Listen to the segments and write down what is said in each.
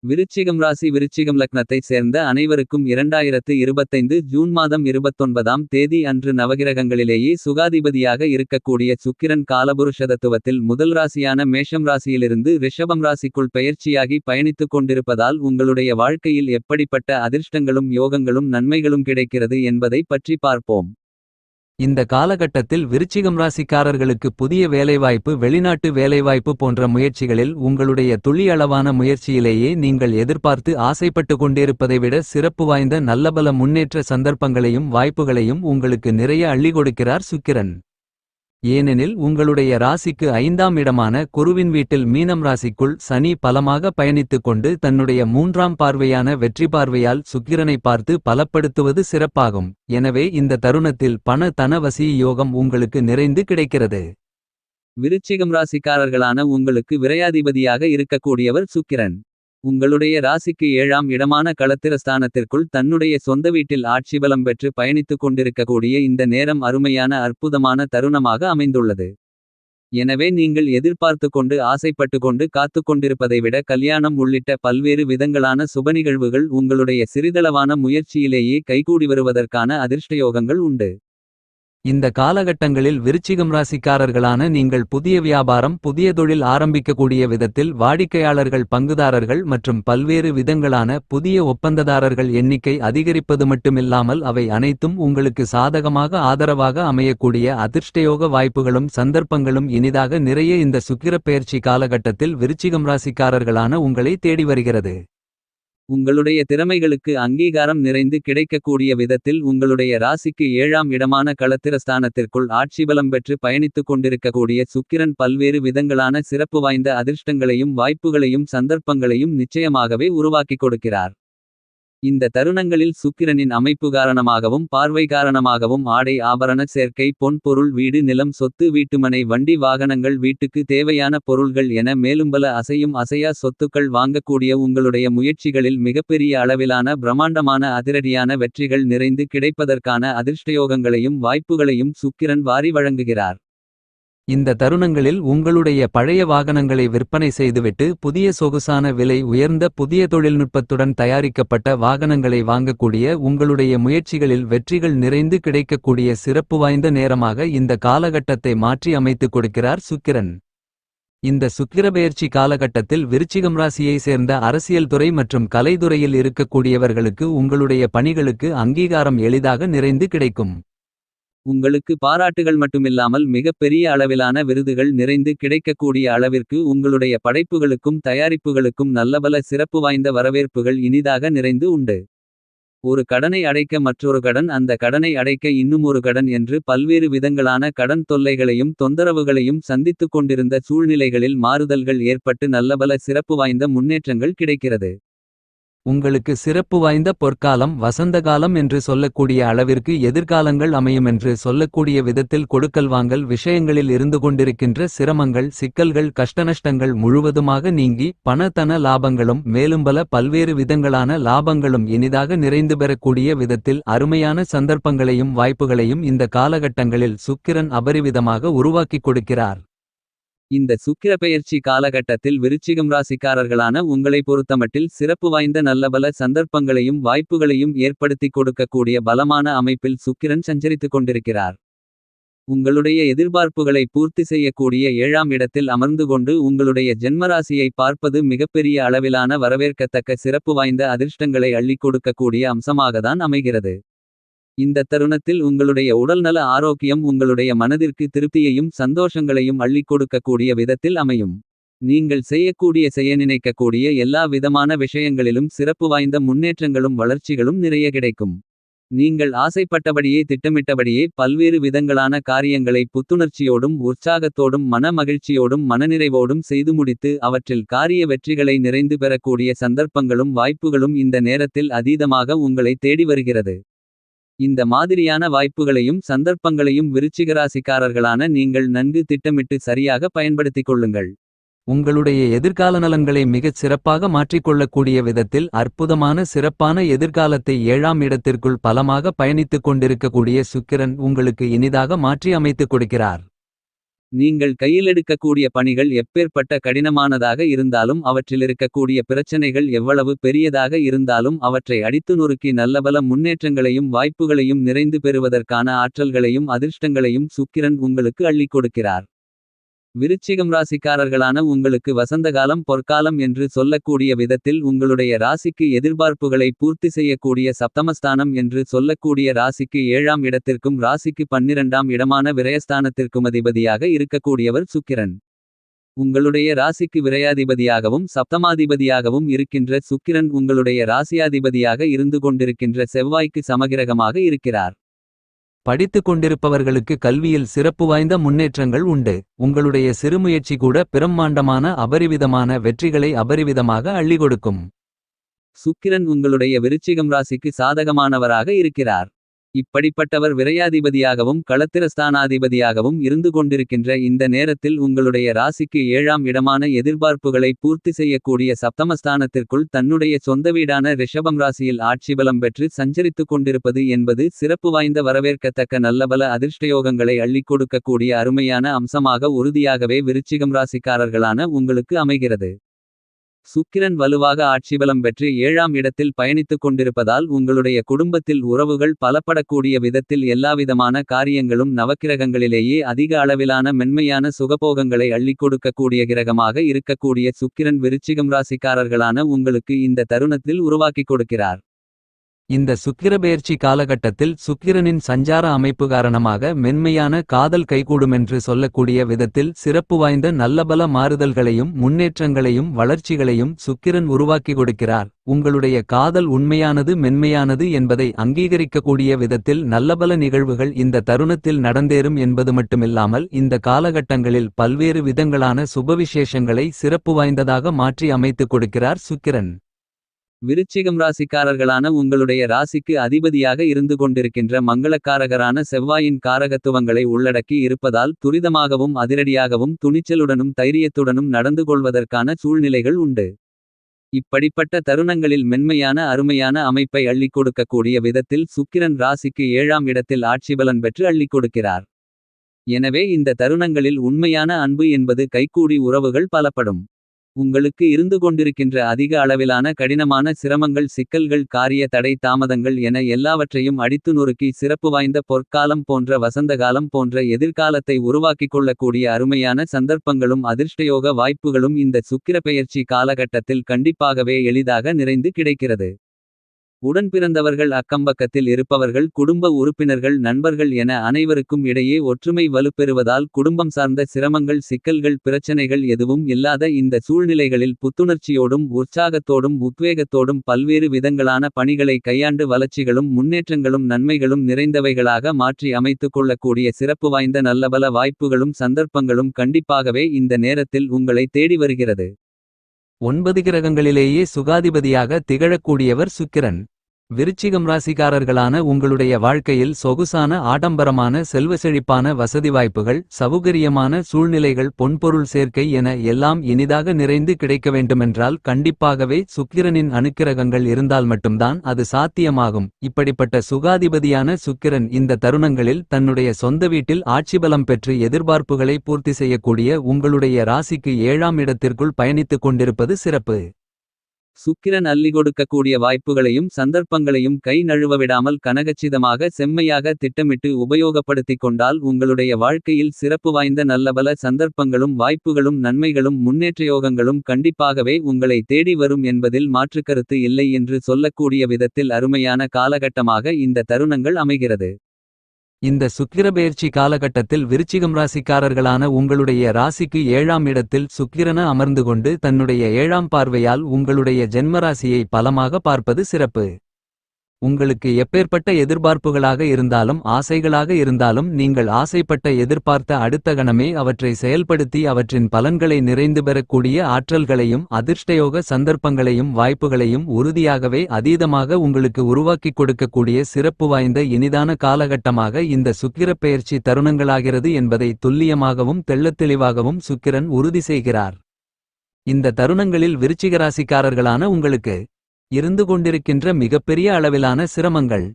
விருச்சிகம் ராசி விருச்சிகம் லக்னத்தைச் சேர்ந்த அனைவருக்கும் 2025 ஜூன் மாதம் 29ஆம் தேதி அன்று நவகிரகங்களிலேயே சுகாதிபதியாக இருக்கக்கூடிய சுக்கிரன் காலபுருஷ தத்துவத்தில் முதல் ராசியான மேஷம் ராசியிலிருந்து ரிஷபம் ராசிக்குள் பெயர்ச்சியாகி பயணித்துக் கொண்டிருப்பதால் உங்களுடைய வாழ்க்கையில் எப்படிப்பட்ட அதிர்ஷ்டங்களும் யோகங்களும் நன்மைகளும் கிடைக்கிறது என்பதை பற்றி பார்ப்போம். இந்த காலகட்டத்தில் விருச்சிகம் ராசிக்காரர்களுக்கு புதிய வேலைவாய்ப்பு வெளிநாட்டு வேலைவாய்ப்பு போன்ற முயற்சிகளில் உங்களுடைய துளியளவான முயற்சியிலேயே நீங்கள் எதிர்பார்த்து ஆசைப்பட்டு கொண்டிருப்பதை விட சிறப்பு வாய்ந்த நல்லபல முன்னேற்ற சந்தர்ப்பங்களையும் வாய்ப்புகளையும் உங்களுக்கு நிறைய அள்ளி கொடுக்கிறார் சுக்கிரன். ஏனெனில் உங்களுடைய ராசிக்கு 5ஆம் இடமான குருவின் வீட்டில் மீனம் ராசிக்குள் சனி பலமாக பயணித்துக் கொண்டு தன்னுடைய 3ஆம் பார்வையான வெற்றி பார்வையால் சுக்கிரனை பார்த்து பலப்படுத்துவது சிறப்பாகும். எனவே இந்த தருணத்தில் பண தனவசி யோகம் உங்களுக்கு நிறைந்து கிடைக்கிறது. விருச்சிகம் ராசிக்காரர்களான உங்களுக்கு விரையாதிபதியாக இருக்கக்கூடியவர் சுக்கிரன். உங்களுடைய ராசிக்கு 7ஆம் இடமான களத்திரஸ்தானத்திற்குள் தன்னுடைய சொந்த வீட்டில் ஆட்சிபலம் பெற்று பயணித்துக் கொண்டிருக்கக்கூடிய இந்த நேரம் அருமையான அற்புதமான தருணமாக அமைந்துள்ளது. எனவே நீங்கள் எதிர்பார்த்து கொண்டு ஆசைப்பட்டு கொண்டு காத்துக் கொண்டிருப்பதை விட கல்யாணம் உள்ளிட்ட பல்வேறு விதங்களான சுபநிகழ்வுகள் உங்களுடைய சிறிதளவான முயற்சியிலேயே கைகூடி வருவதற்கான அதிர்ஷ்டயோகங்கள் உண்டு. இந்த காலகட்டங்களில் விருச்சிகம் ராசிக்காரர்களான நீங்கள் புதிய வியாபாரம் புதிய தொழில் ஆரம்பிக்கக்கூடிய விதத்தில் வாடிக்கையாளர்கள் பங்குதாரர்கள் மற்றும் பல்வேறு விதங்களான புதிய ஒப்பந்ததாரர்கள் எண்ணிக்கை அதிகரிப்பது மட்டுமில்லாமல் அவை அனைத்தும் உங்களுக்கு சாதகமாக ஆதரவாக அமையக்கூடிய அதிர்ஷ்டயோக வாய்ப்புகளும் சந்தர்ப்பங்களும் இனிதாக நிறைய இந்த சுக்கிரப்பெயர்ச்சி காலகட்டத்தில் விருச்சிகம் ராசிக்காரர்களான உங்களை தேடி வருகிறது. உங்களுடைய திறமைகளுக்கு அங்கீகாரம் நிறைந்து கிடைக்கக்கூடிய விதத்தில் உங்களுடைய ராசிக்கு 7ஆம் இடமான களத்திரஸ்தானத்திற்குள் ஆட்சிபலம் பெற்று பயணித்துக் கொண்டிருக்கக்கூடிய சுக்கிரன் பல்வேறு விதங்களான சிறப்பு வாய்ந்த அதிர்ஷ்டங்களையும் வாய்ப்புகளையும் சந்தர்ப்பங்களையும் நிச்சயமாகவே உருவாக்கிக் கொடுக்கிறார். இந்த தருணங்களில் சுக்கிரனின் அமைப்பு காரணமாகவும் பார்வை காரணமாகவும் ஆடை ஆபரண சேர்க்கை பொன் பொருள் வீடு நிலம் சொத்து வீட்டுமனை வண்டி வாகனங்கள் வீட்டுக்கு தேவையான பொருள்கள் என மேலும்பல அசையும் அசையா சொத்துக்கள் வாங்கக்கூடிய உங்களுடைய முயற்சிகளில் மிகப்பெரிய அளவிலான பிரம்மாண்டமான அதிரடியான வெற்றிகள் நிறைந்து கிடைப்பதற்கான அதிர்ஷ்டயோகங்களையும் வாய்ப்புகளையும் சுக்கிரன் வாரி வழங்குகிறார். இந்த தருணங்களில் உங்களுடைய பழைய வாகனங்களை விற்பனை செய்துவிட்டு புதிய சொகுசான விலை உயர்ந்த புதிய தொழில்நுட்பத்துடன் தயாரிக்கப்பட்ட வாகனங்களை வாங்கக்கூடிய உங்களுடைய முயற்சிகளில் வெற்றிகள் நிறைந்து கிடைக்கக்கூடிய சிறப்பு வாய்ந்த நேரமாக இந்த காலகட்டத்தை மாற்றி அமைத்துக் கொடுக்கிறார் சுக்கிரன். இந்த சுக்கிரபெயர்ச்சி காலகட்டத்தில் விருச்சிகம் ராசியை சேர்ந்த அரசியல் துறை மற்றும் கலைத்துறையில் இருக்கக்கூடியவர்களுக்கு உங்களுடைய பணிகளுக்கு அங்கீகாரம் எளிதாக நிறைந்து கிடைக்கும். உங்களுக்கு பாராட்டுகள் மட்டுமில்லாமல் மிகப்பெரிய அளவிலான விருதுகள் நிறைந்து கிடைக்கக்கூடிய அளவிற்கு உங்களுடைய படைப்புகளுக்கும் தயாரிப்புகளுக்கும் நல்லபல சிறப்பு வாய்ந்த வரவேற்புகள் இனிதாக நிறைந்து உண்டு. ஒரு கடனை அடைக்க மற்றொரு கடன் அந்த கடனை அடைக்க இன்னுமொரு கடன் என்று பல்வேறு விதங்களான கடன் தொல்லைகளையும் தொந்தரவுகளையும் சந்தித்துக் கொண்டிருந்த சூழ்நிலைகளில் மாறுதல்கள் ஏற்பட்டு நல்லபல சிறப்பு வாய்ந்த முன்னேற்றங்கள் கிடைக்கிறது. உங்களுக்கு சிறப்பு வாய்ந்த பொற்காலம் வசந்தகாலம் என்று சொல்லக்கூடிய அளவிற்கு எதிர்காலங்கள் அமையுமென்று சொல்லக்கூடிய விதத்தில் கொடுக்கல் வாங்கல் விஷயங்களில் இருந்து கொண்டிருக்கின்ற சிரமங்கள் சிக்கல்கள் கஷ்டநஷ்டங்கள் முழுவதுமாக நீங்கி பண லாபங்களும் மேலும் பல பல்வேறு விதங்களான லாபங்களும் இனிதாக நிறைந்து பெறக்கூடிய விதத்தில் அருமையான சந்தர்ப்பங்களையும் வாய்ப்புகளையும் இந்த காலகட்டங்களில் சுக்கிரன் அபரிவிதமாக உருவாக்கிக் கொடுக்கிறார். இந்த சுக்கிரப்பெயர்ச்சி காலகட்டத்தில் விருச்சிகம் ராசிக்காரர்களான உங்களை பொறுத்தமட்டில் சிறப்பு வாய்ந்த நல்லபல சந்தர்ப்பங்களையும் வாய்ப்புகளையும் ஏற்படுத்திக் கொடுக்கக்கூடிய பலமான அமைப்பில் சுக்கிரன் சஞ்சரித்துக் கொண்டிருக்கிறார். உங்களுடைய எதிர்பார்ப்புகளை பூர்த்தி செய்யக்கூடிய 7ஆம் இடத்தில் அமர்ந்து கொண்டு உங்களுடைய ஜென்மராசியை பார்ப்பது மிகப்பெரிய அளவிலான வரவேற்கத்தக்க சிறப்பு வாய்ந்த அதிர்ஷ்டங்களை அள்ளிக் கொடுக்கக்கூடிய அம்சமாகத்தான் அமைகிறது. இந்த தருணத்தில் உங்களுடைய உடல்நல ஆரோக்கியம் உங்களுடைய மனதிற்கு திருப்தியையும் சந்தோஷங்களையும் அள்ளிக் கொடுக்கக்கூடிய விதத்தில் அமையும். நீங்கள் செய்ய நினைக்கக்கூடிய எல்லா விதமான விஷயங்களிலும் சிறப்பு வாய்ந்த முன்னேற்றங்களும் வளர்ச்சிகளும் நிறைய கிடைக்கும். நீங்கள் ஆசைப்பட்டபடியே திட்டமிட்டபடியே பல்வேறு விதங்களான காரியங்களை புத்துணர்ச்சியோடும் உற்சாகத்தோடும் மன மகிழ்ச்சியோடும் மனநிறைவோடும் செய்து முடித்து அவற்றில் காரிய வெற்றிகளை நிறைந்து பெறக்கூடிய சந்தர்ப்பங்களும் வாய்ப்புகளும் இந்த நேரத்தில் அதீதமாக உங்களை தேடி வருகிறது. இந்த மாதிரியான வாய்ப்புகளையும் சந்தர்ப்பங்களையும் விருச்சிகராசிக்காரர்களான நீங்கள் நன்கு திட்டமிட்டு சரியாக பயன்படுத்திக் கொள்ளுங்கள். உங்களுடைய எதிர்கால நலன்களை மிகச் சிறப்பாக மாற்றிக்கொள்ளக்கூடிய விதத்தில் அற்புதமான சிறப்பான எதிர்காலத்தை 7ஆம் இடத்திற்குள் பலமாக பயணித்துக் கொண்டிருக்கக்கூடிய சுக்கிரன் உங்களுக்கு இனிதாக மாற்றி அமைத்துக் கொடுக்கிறார். நீங்கள் கையிலெடுக்கக்கூடிய பணிகள் எப்பேற்பட்ட கடினமானதாக இருந்தாலும் அவற்றிலிருக்கக்கூடிய பிரச்சனைகள் எவ்வளவு பெரியதாக இருந்தாலும் அவற்றை அடித்து நொறுக்கி நல்லபல முன்னேற்றங்களையும் வாய்ப்புகளையும் நிறைந்து பெறுவதற்கான ஆற்றல்களையும் அதிர்ஷ்டங்களையும் சுக்கிரன் உங்களுக்கு அள்ளிக் கொடுக்கிறார். விருச்சிகம் ராசிக்காரர்களான உங்களுக்கு வசந்தகாலம் பொற்காலம் என்று சொல்லக்கூடிய விதத்தில் உங்களுடைய ராசிக்கு எதிர்பார்ப்புகளை பூர்த்தி செய்யக்கூடிய சப்தமஸ்தானம் என்று சொல்லக்கூடிய ராசிக்கு 7ஆம் இடத்திற்கும் ராசிக்கு 12ஆம் இடமான விரயஸ்தானத்திற்கும் அதிபதியாக இருக்கக்கூடியவர் சுக்கிரன். உங்களுடைய ராசிக்கு விரயாதிபதியாகவும் சப்தமாதிபதியாகவும் இருக்கின்ற சுக்கிரன் உங்களுடைய ராசியாதிபதியாக இருந்து கொண்டிருக்கின்ற செவ்வாய்க்கு சமகிரகமாக இருக்கிறார். படித்துக் கொண்டிருப்பவர்களுக்கு கல்வியில் சிறப்பு வாய்ந்த முன்னேற்றங்கள் உண்டு. உங்களுடைய சிறுமுயற்சி கூட பிரம்மாண்டமான அபரிவிதமான வெற்றிகளை அபரிவிதமாக அள்ளி கொடுக்கும். சுக்கிரன் உங்களுடைய விருச்சிகம் ராசிக்கு சாதகமானவராக இருக்கிறார். இப்படிப்பட்டவர் விரையாதிபதியாகவும் களத்திரஸ்தானாதிபதியாகவும் இருந்து கொண்டிருக்கின்ற இந்த நேரத்தில் உங்களுடைய ராசிக்கு 7ஆம் இடமான எதிர்பார்ப்புகளை பூர்த்தி செய்யக்கூடிய சப்தமஸ்தானத்திற்குள் தன்னுடைய சொந்த வீடான ரிஷபம் ராசியில் ஆட்சிபலம் பெற்று சஞ்சரித்துக் கொண்டிருப்பது என்பது சிறப்பு வாய்ந்த வரவேற்கத்தக்க நல்லபல அதிர்ஷ்டயோகங்களை அள்ளிக் கொடுக்கக்கூடிய அருமையான அம்சமாக உறுதியாகவே விருச்சிகம் ராசிக்காரர்களான உங்களுக்கு அமைகிறது. சுக்கிரன் வலுவாக ஆட்சிபலம் பெற்று 7ஆம் இடத்தில் பயணித்துக் கொண்டிருப்பதால் உங்களுடைய குடும்பத்தில் உறவுகள் பலப்படக்கூடிய விதத்தில் எல்லாவிதமான காரியங்களும் நவக்கிரகங்களிலேயே அதிக அளவிலான மென்மையான சுகபோகங்களை அள்ளிக் கொடுக்கக்கூடிய கிரகமாக இருக்கக்கூடிய சுக்கிரன் விருச்சிகம் ராசிக்காரர்களான உங்களுக்கு இந்த தருணத்தில் உருவாக்கிக் கொடுக்கிறார். இந்த சுக்கிரபெயர்ச்சி காலகட்டத்தில் சுக்கிரனின் சஞ்சார அமைப்பு காரணமாக மென்மையான காதல் கைகூடுமென்று சொல்லக்கூடிய விதத்தில் சிறப்பு வாய்ந்த நல்லபல மாறுதல்களையும் முன்னேற்றங்களையும் வளர்ச்சிகளையும் சுக்கிரன் உருவாக்கி கொடுக்கிறார். உங்களுடைய காதல் உண்மையானது மென்மையானது என்பதை அங்கீகரிக்கக்கூடிய விதத்தில் நல்லபல நிகழ்வுகள் இந்த தருணத்தில் நடந்தேறும் என்பது மட்டுமில்லாமல் இந்த காலகட்டங்களில் பல்வேறு விதங்களான சுபவிசேஷங்களை சிறப்பு வாய்ந்ததாக மாற்றி அமைத்துக் கொடுக்கிறார் சுக்கிரன். விருச்சிகம் ராசிக்காரர்களான உங்களுடைய ராசிக்கு அதிபதியாக இருந்து கொண்டிருக்கின்ற மங்களக்காரகரான செவ்வாயின் காரகத்துவங்களை உள்ளடக்கி இருப்பதால் துரிதமாகவும் அதிரடியாகவும் துணிச்சலுடனும் தைரியத்துடனும் நடந்து கொள்வதற்கான சூழ்நிலைகள் உண்டு. இப்படிப்பட்ட தருணங்களில் மென்மையான அருமையான அமைப்பை அள்ளிக் கொடுக்கக்கூடிய விதத்தில் சுக்கிரன் ராசிக்கு 7ஆம் இடத்தில் ஆட்சிபலன் பெற்று அள்ளிக் கொடுக்கிறார். எனவே இந்த தருணங்களில் உண்மையான அன்பு என்பது கைகூடி உறவுகள் பலப்படும். உங்களுக்கு இருந்து கொண்டிருக்கின்ற அதிக அளவிலான கடினமான சிரமங்கள் சிக்கல்கள் காரிய தடை தாமதங்கள் என எல்லாவற்றையும் அடித்து நொறுக்கி சிறப்பு வாய்ந்த பொற்காலம் போன்ற வசந்தகாலம் போன்ற எதிர்காலத்தை உருவாக்கிக் கொள்ளக்கூடிய அருமையான சந்தர்ப்பங்களும் அதிர்ஷ்டயோக வாய்ப்புகளும் இந்த சுக்கிரபெயர்ச்சி காலகட்டத்தில் கண்டிப்பாகவே எளிதாக நிறைந்து கிடைக்கிறது. உடன்பிறந்தவர்கள் அக்கம்பக்கத்தில் இருப்பவர்கள் குடும்ப உறுப்பினர்கள் நண்பர்கள் என அனைவருக்கும் இடையே ஒற்றுமை வலுப்பெறுவதால் குடும்பம் சார்ந்த சிரமங்கள் சிக்கல்கள் பிரச்சனைகள் எதுவும் இல்லாத இந்த சூழ்நிலைகளில் புத்துணர்ச்சியோடும் உற்சாகத்தோடும் உத்வேகத்தோடும் பல்வேறு விதங்களான பணிகளை கையாண்டு வளர்ச்சிகளும் முன்னேற்றங்களும் நன்மைகளும் நிறைந்தவைகளாக மாற்றி அமைத்துக் கொள்ளக்கூடிய சிறப்பு வாய்ந்த நல்லபல வாய்ப்புகளும் சந்தர்ப்பங்களும் கண்டிப்பாகவே இந்த நேரத்தில் உங்களை தேடி வருகிறது. 9 கிரகங்களிலேயே சுகாதிபதியாக திகழக்கூடியவர் சுக்கிரன். விருச்சிகம் ராசிக்காரர்களான உங்களுடைய வாழ்க்கையில் சொகுசான ஆடம்பரமான செல்வ செழிப்பான வசதி வாய்ப்புகள் சௌகரியமான சூழ்நிலைகள் பொன்பொருள் சேர்க்கை என எல்லாம் இனிதாக நிறைந்து கிடைக்க வேண்டுமென்றால் கண்டிப்பாகவே சுக்கிரனின் அனுக்கிரகங்கள் இருந்தால் மட்டும்தான் அது சாத்தியமாகும். இப்படிப்பட்ட சுகாதிபதியான சுக்கிரன் இந்த தருணங்களில் தன்னுடைய சொந்த வீட்டில் ஆட்சிபலம் பெற்று எதிர்பார்ப்புகளை பூர்த்தி செய்யக்கூடிய உங்களுடைய ராசிக்கு 7ஆம் இடத்திற்குள் பயணித்துக் கொண்டிருப்பது சிறப்பு. சுக்கிரன் அள்ளி கொடுக்கக்கூடிய வாய்ப்புகளையும் சந்தர்ப்பங்களையும் கை நழுவவிடாமல் கனகச்சிதமாக செம்மையாக திட்டமிட்டு உபயோகப்படுத்திக் கொண்டால் உங்களுடைய வாழ்க்கையில் சிறப்பு வாய்ந்த நல்லபல சந்தர்ப்பங்களும் வாய்ப்புகளும் நன்மைகளும் முன்னேற்றயோகங்களும் கண்டிப்பாகவே உங்களை தேடி வரும் என்பதில் மாற்றுக்கருத்து இல்லை என்று சொல்லக்கூடிய விதத்தில் அருமையான காலகட்டமாக இந்த தருணங்கள் அமைகிறது. இந்த சுக்கிரபெயர்ச்சி காலகட்டத்தில் விருச்சிகம் ராசிக்காரர்களான உங்களுடைய ராசிக்கு 7ஆம் இடத்தில் சுக்கிரன அமர்ந்து கொண்டு தன்னுடைய 7ஆம் பார்வையால் உங்களுடைய ஜென்மராசியை பலமாக பார்ப்பது சிறப்பு. உங்களுக்கு எப்பேற்பட்ட எதிர்பார்ப்புகளாக இருந்தாலும் ஆசைகளாக இருந்தாலும் நீங்கள் ஆசைப்பட்ட எதிர்பார்த்த அடுத்த கணமே அவற்றை செயல்படுத்தி அவற்றின் பலன்களை நிறைந்து பெறக்கூடிய ஆற்றல்களையும் அதிர்ஷ்டயோக சந்தர்ப்பங்களையும் வாய்ப்புகளையும் உறுதியாகவே அதீதமாக உங்களுக்கு உருவாக்கிக் கொடுக்கக்கூடிய சிறப்பு வாய்ந்த இனிதான காலகட்டமாக இந்த சுக்கிரப்பெயர்ச்சி தருணங்களாகிறது என்பதை துல்லியமாகவும் தெள்ளத்தெளிவாகவும் சுக்கிரன் உறுதி செய்கிறார். இந்த தருணங்களில் விருச்சிகராசிக்காரர்களான உங்களுக்கு இருந்து கொண்டிருக்கின்ற மிகப்பெரிய அளவிலான சிரமங்கள்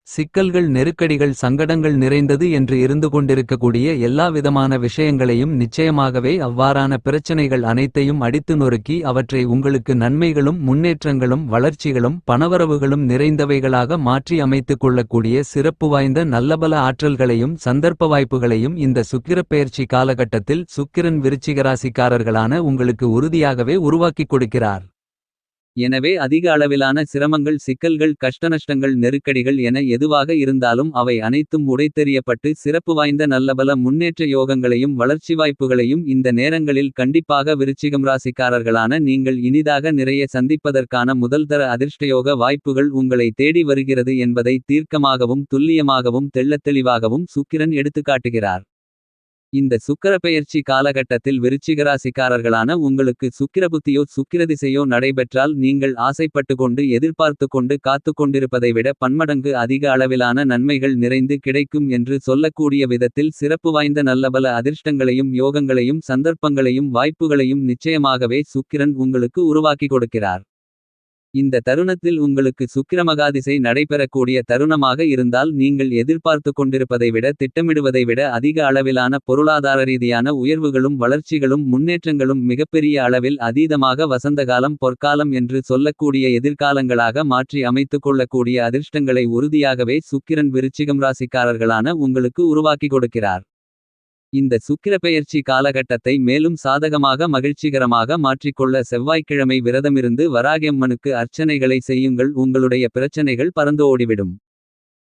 சிக்கல்கள் நெருக்கடிகள் சங்கடங்கள் நிறைந்தது என்று இருந்து கொண்டிருக்கக்கூடிய எல்லா விதமான விஷயங்களையும் நிச்சயமாகவே அவ்வாறான பிரச்சனைகள் அனைத்தையும் அடித்து நொறுக்கி அவற்றை உங்களுக்கு நன்மைகளும் முன்னேற்றங்களும் வளர்ச்சிகளும் பணவரவுகளும் நிறைந்தவைகளாக மாற்றி அமைத்துக் கொள்ளக்கூடிய சிறப்பு வாய்ந்த நல்லபல ஆற்றல்களையும் சந்தர்ப்ப வாய்ப்புகளையும் இந்த சுக்கிரப்பெயர்ச்சி காலகட்டத்தில் சுக்கிரன் விருச்சிகராசிக்காரர்களான உங்களுக்கு உறுதியாகவே உருவாக்கிக் கொடுக்கிறார். எனவே அதிக அளவிலான சிரமங்கள் சிக்கல்கள் கஷ்டநஷ்டங்கள் நெருக்கடிகள் என எதுவாக இருந்தாலும் அவை அனைத்தும் உடைத்தெறியப்பட்டு சிறப்பு வாய்ந்த நல்லபல முன்னேற்ற யோகங்களையும் வளர்ச்சி வாய்ப்புகளையும் இந்த நேரங்களில் கண்டிப்பாக விருச்சிகம் ராசிக்காரர்களான நீங்கள் இனிதாக நிறைய சந்திப்பதற்கான முதல்தர அதிர்ஷ்டயோக வாய்ப்புகள் உங்களை தேடி வருகிறது என்பதை தீர்க்கமாகவும் துல்லியமாகவும் தெள்ளத்தெளிவாகவும் சுக்கிரன் எடுத்துக்காட்டுகிறார். இந்த சுக்கிரப்பெயர்ச்சி காலகட்டத்தில் விருச்சிகராசிக்காரர்களான உங்களுக்கு சுக்கிரபுத்தியோ சுக்கிரதிசையோ நடைபெற்றால் நீங்கள் ஆசைப்பட்டு கொண்டு எதிர்பார்த்து கொண்டு காத்து கொண்டிருப்பதை விட பன்மடங்கு அதிக அளவிலான நன்மைகள் நிறைந்து கிடைக்கும் என்று சொல்லக்கூடிய விதத்தில் சிறப்பு வாய்ந்த நல்லபல அதிர்ஷ்டங்களையும் யோகங்களையும் சந்தர்ப்பங்களையும் வாய்ப்புகளையும் நிச்சயமாகவே சுக்கிரன் உங்களுக்கு உருவாக்கி கொடுக்கிறார். இந்த தருணத்தில் உங்களுக்கு சுக்கிரமகாதிசை நடைபெறக்கூடிய தருணமாக இருந்தால் நீங்கள் எதிர்பார்த்து கொண்டிருப்பதை விட திட்டமிடுவதை விட அதிக அளவிலான பொருளாதார ரீதியான உயர்வுகளும் வளர்ச்சிகளும் முன்னேற்றங்களும் மிகப்பெரிய அளவில் அதீதமாக வசந்தகாலம் பொற்காலம் என்று சொல்லக்கூடிய எதிர்காலங்களாக மாற்றி அமைத்துக் கொள்ளக்கூடிய அதிர்ஷ்டங்களை உறுதியாகவே சுக்கிரன் விருச்சிகம் ராசிக்காரர்களான உங்களுக்கு உருவாக்கி கொடுக்கிறார். இந்த சுக்கிரப்பெயர்ச்சி காலகட்டத்தை மேலும் சாதகமாக மகிழ்ச்சிகரமாக மாற்றிக்கொள்ள செவ்வாய்க்கிழமை விரதமிருந்து வராகியம்மனுக்கு அர்ச்சனைகளை செய்யுங்கள். உங்களுடைய பிரச்சனைகள் பறந்து ஓடிவிடும்.